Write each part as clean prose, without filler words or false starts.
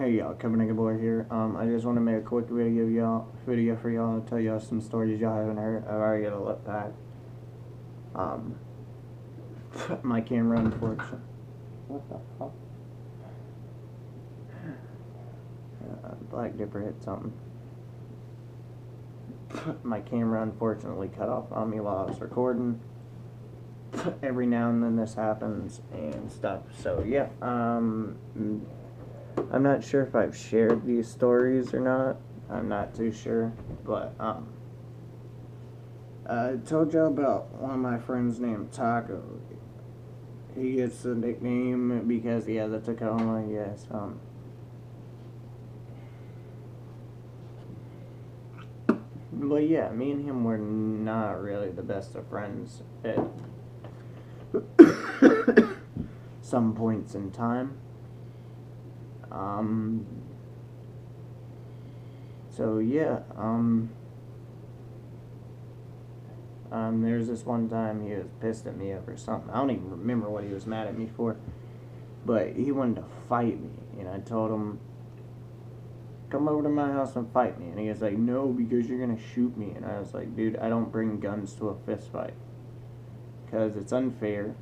Hey y'all, Kevin Nigga Boy here. I just want to make a quick video for y'all to tell y'all some stories y'all haven't heard. I've already got to look back. Um, my camera, unfortunately. What the fuck? Black Dipper hit something. My camera unfortunately cut off on me while I was recording. Every now and then this happens and stuff. So yeah, I'm not sure if I've shared these stories or not. I'm not too sure, but I told y'all about one of my friends named Taco. He gets the nickname because he has a Tacoma. Yes, but yeah, me and him were not really the best of friends at some points in time. So yeah, there's this one time he was pissed at me over something. I don't even remember what he was mad at me for, but he wanted to fight me, and I told him, come over to my house and fight me, and he was like, no, because you're gonna shoot me, and I was like, dude, I don't bring guns to a fist fight, because it's unfair.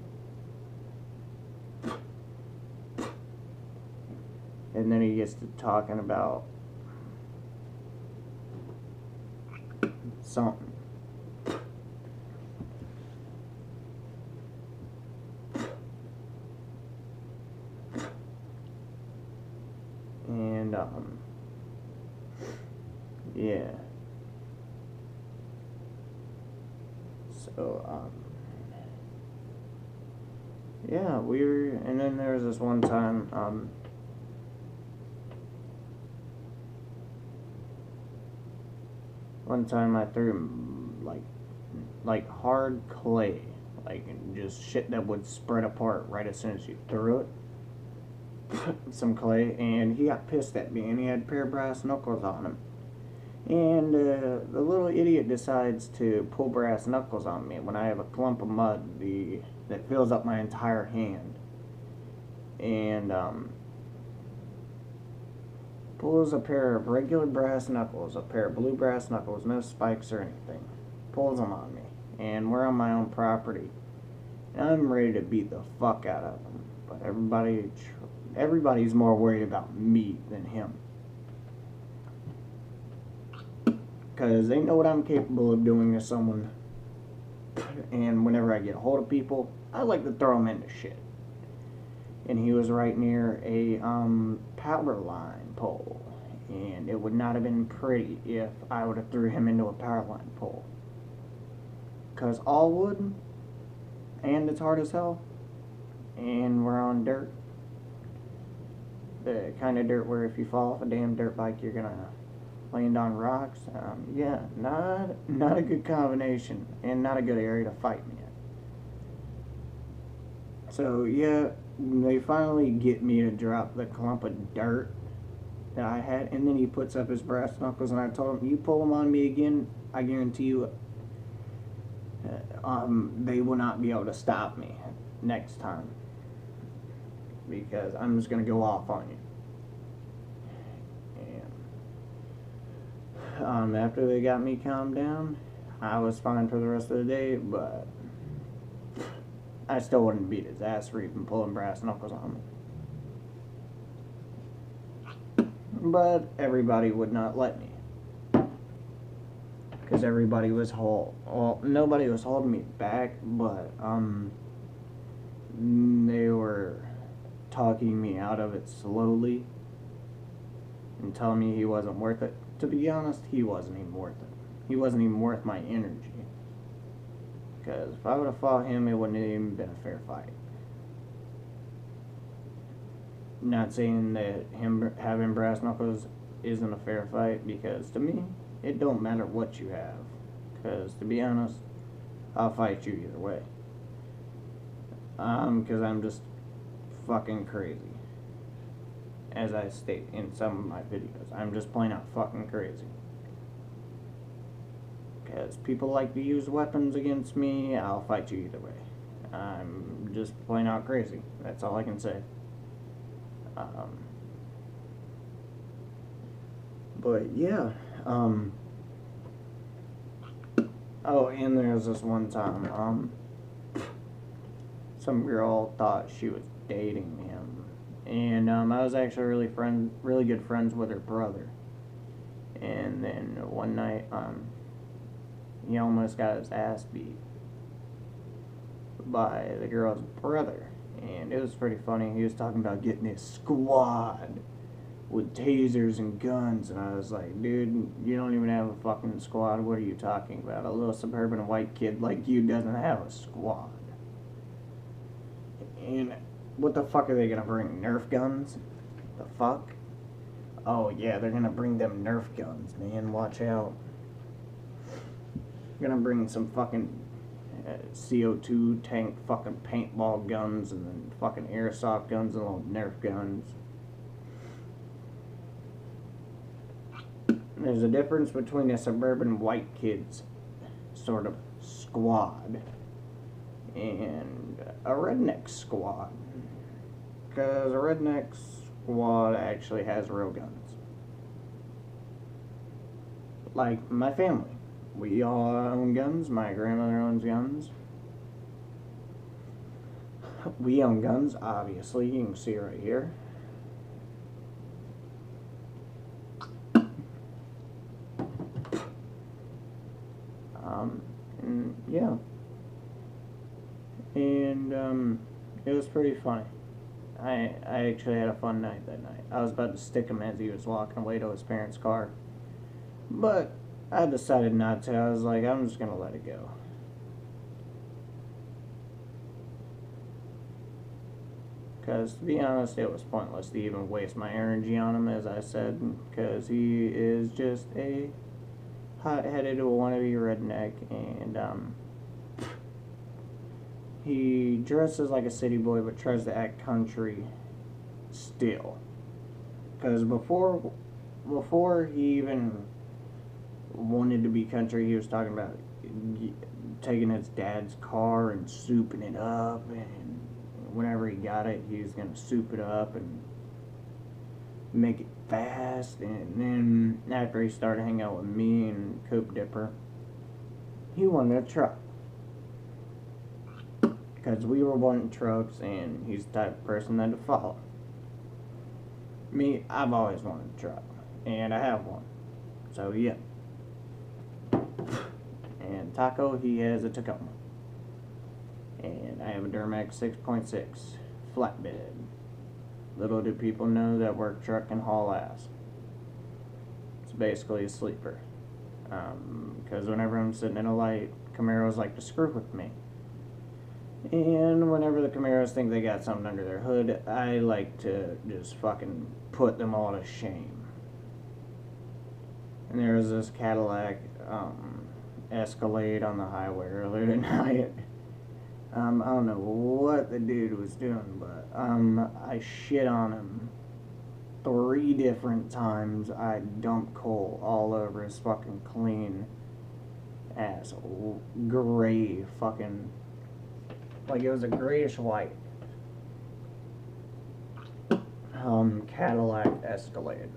And then he gets to talking about something. And, yeah. So, yeah, we were, and then there was this one time, I threw him, like hard clay, like, just shit that would spread apart right as soon as you threw it. Some clay, and he got pissed at me, and he had a pair of brass knuckles on him. And the little idiot decides to pull brass knuckles on me when I have a clump of mud that fills up my entire hand. And pulls a pair of regular brass knuckles, a pair of blue brass knuckles, no spikes or anything. Pulls them on me, and we're on my own property. And I'm ready to beat the fuck out of him, but everybody's more worried about me than him. Because they know what I'm capable of doing to someone. And whenever I get a hold of people, I like to throw them into shit. And he was right near a power line pole. And it would not have been pretty if I would have threw him into a power line pole. Because all wood, and it's hard as hell, and we're on dirt. The kind of dirt where if you fall off a damn dirt bike, you're gonna land on rocks. Yeah, not a good combination, and not a good area to fight me in. So yeah, they finally get me to drop the clump of dirt that I had, and then he puts up his brass knuckles, and I told him, you pull them on me again, I guarantee you, they will not be able to stop me next time, because I'm just gonna go off on you. After they got me calmed down, I was fine for the rest of the day, but I still wouldn't beat his ass for even pulling brass knuckles on me. But everybody would not let me, because everybody was nobody was holding me back, but they were talking me out of it slowly and telling me he wasn't worth it. To be honest, he wasn't even worth it. He wasn't even worth my energy. Because if I would have fought him, it wouldn't have even been a fair fight. Not saying that him having brass knuckles isn't a fair fight, because to me, it don't matter what you have. Because to be honest, I'll fight you either way. Because I'm just fucking crazy. As I state in some of my videos, I'm just plain out fucking crazy. Because people like to use weapons against me, I'll fight you either way. I'm just plain out crazy. That's all I can say. But yeah, oh, and there was this one time, some girl thought she was dating him, and I was actually really good friends with her brother. And then one night, he almost got his ass beat by the girl's brother, and it was pretty funny. He was talking about getting his squad with tasers and guns, and I was like, dude, you don't even have a fucking squad. What are you talking about? A little suburban white kid like you doesn't have a squad. And what the fuck are they gonna bring? Nerf guns? The fuck? Oh yeah, they're gonna bring them Nerf guns, man. Watch out. They're gonna bring some fucking CO2 tank fucking paintball guns and then fucking airsoft guns and little Nerf guns. There's a difference between a suburban white kid's sort of squad and a redneck squad. Because a redneck squad actually has real guns. Like my family. We all own guns. My grandmother owns guns. We own guns, obviously. You can see right here. And yeah. And it was pretty funny. I actually had a fun night that night. I was about to stick him as he was walking away to his parents' car. But I decided not to. I was like, I'm just going to let it go. Because, to be honest, it was pointless to even waste my energy on him, as I said. Because he is just a hot-headed wannabe redneck. And, he dresses like a city boy, but tries to act country still. Because before he even wanted to be country, he was talking about taking his dad's car and souping it up, and whenever he got it, he was going to soup it up and make it fast. And then after he started hanging out with me and Coop Dipper, he wanted a truck. Because we were wanting trucks, and he's the type of person that to follow. Me, I've always wanted a truck, and I have one. So yeah. And Taco, he has a Tacoma. And I have a Duramax 6.6 flatbed. Little do people know that work truck can haul ass. It's basically a sleeper. Because whenever I'm sitting in a light, Camaros like to screw with me. And whenever the Camaros think they got something under their hood, I like to just fucking put them all to shame. And there was this Cadillac Escalade on the highway earlier tonight. I don't know what the dude was doing, but I shit on him 3 different times. I dumped coal all over his fucking clean ass gray fucking, like it was a grayish white Cadillac Escalade,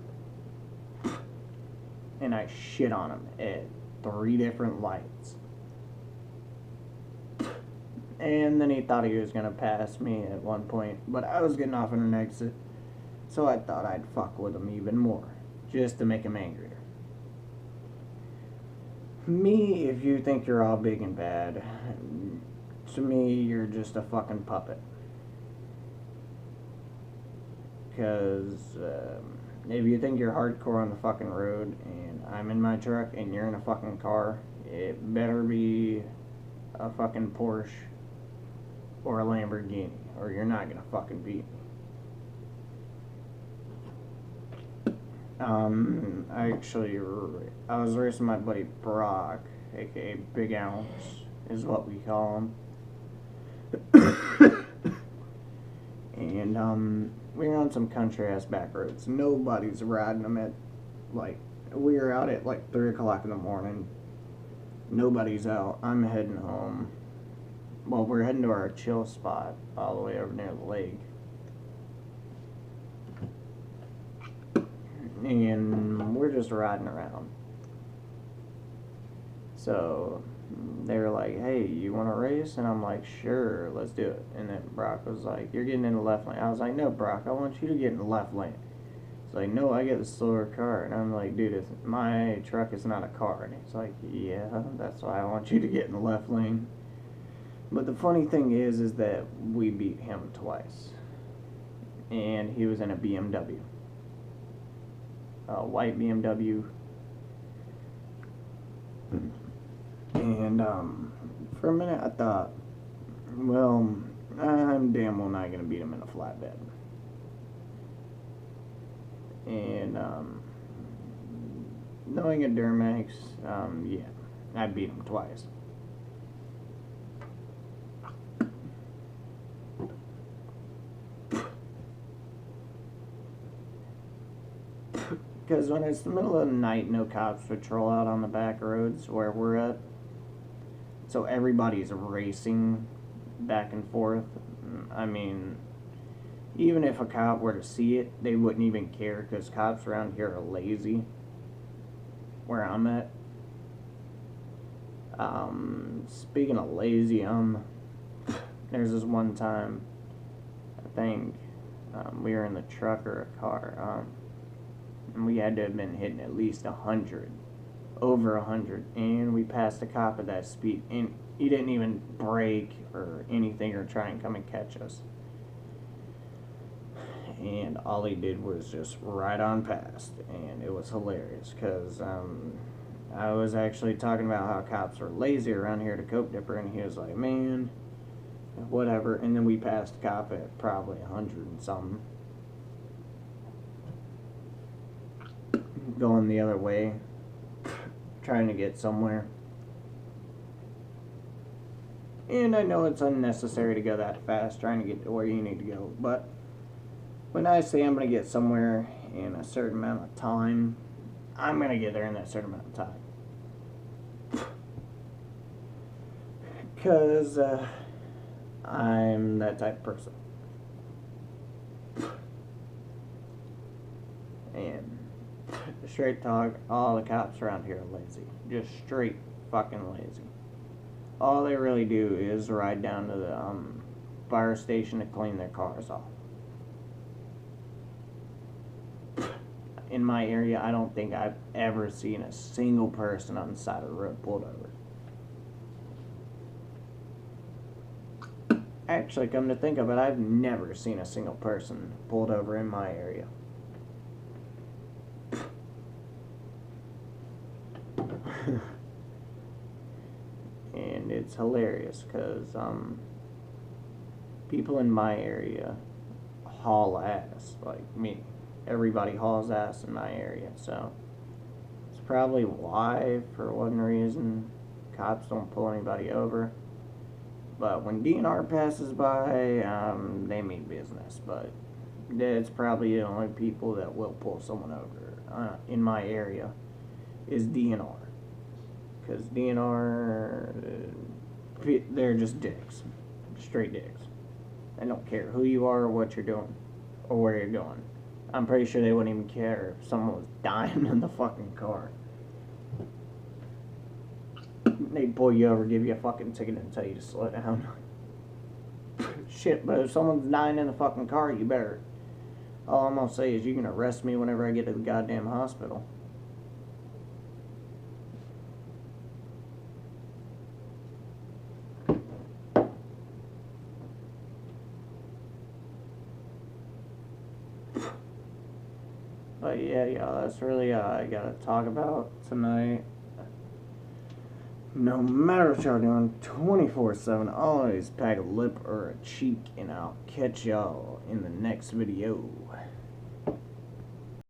and I shit on him at 3 different lights. And then he thought he was gonna pass me at one point, but I was getting off at an exit, so I thought I'd fuck with him even more, just to make him angrier. Me, if you think you're all big and bad, to me, you're just a fucking puppet. Because if you think you're hardcore on the fucking road, and I'm in my truck, and you're in a fucking car, it better be a fucking Porsche or a Lamborghini, or you're not gonna fucking beat me. I was racing my buddy Brock, aka Big Ounce, is what we call him. And we were on some country ass back roads. Nobody's riding them at, like, we were out at like 3 o'clock in the morning. Nobody's out. I'm heading home. Well, we're heading to our chill spot all the way over near the lake. And we're just riding around. So they were like, hey, you want to race? And I'm like, sure, let's do it. And then Brock was like, you're getting in the left lane. I was like, no, Brock, I want you to get in the left lane. He's like, no, I get the slower car. And I'm like, dude, my truck is not a car. And he's like, yeah, that's why I want you to get in the left lane. But the funny thing is that we beat him twice. And he was in a BMW. A white BMW. And for a minute I thought, well, I'm damn well not going to beat him in a flatbed. And knowing a Duramax, yeah, I beat him twice. Because when it's the middle of the night, no cops patrol out on the back roads where we're at. So everybody's racing back and forth. I mean, even if a cop were to see it, they wouldn't even care because cops around here are lazy. Where I'm at. Speaking of lazy, there's this one time, I think, we were in the truck or a car, and we had to have been hitting at least 100, over 100, and we passed a cop at that speed, and he didn't even brake or anything or try and come and catch us. And all he did was just ride on past, and it was hilarious, because I was actually talking about how cops are lazy around here to Coke Dipper, and he was like, man, whatever, and then we passed a cop at probably 100 and something. Going the other way, trying to get somewhere. And I know it's unnecessary to go that fast trying to get to where you need to go, but when I say I'm going to get somewhere in a certain amount of time, I'm going to get there in that certain amount of time. Because I'm that type of person. And straight talk, all the cops around here are lazy. Just straight fucking lazy. All they really do is ride down to the fire station to clean their cars off. In my area, I don't think I've ever seen a single person on the side of the road pulled over. Actually, come to think of it, I've never seen a single person pulled over in my area. And it's hilarious because people in my area haul ass like me. Everybody hauls ass in my area, so it's probably why, for one reason, cops don't pull anybody over. But when DNR passes by, they mean business, but it's probably the only people that will pull someone over in my area is DNR. Because DNR, they're just dicks. Straight dicks. They don't care who you are or what you're doing or where you're going. I'm pretty sure they wouldn't even care if someone was dying in the fucking car. They'd pull you over, give you a fucking ticket, and tell you to slow down. Shit, but if someone's dying in the fucking car, you better. All I'm gonna say is you can arrest me whenever I get to the goddamn hospital. But yeah, y'all, that's really all I gotta talk about tonight. No matter what y'all doing, 24/7, always pack a lip or a cheek, and I'll catch y'all in the next video.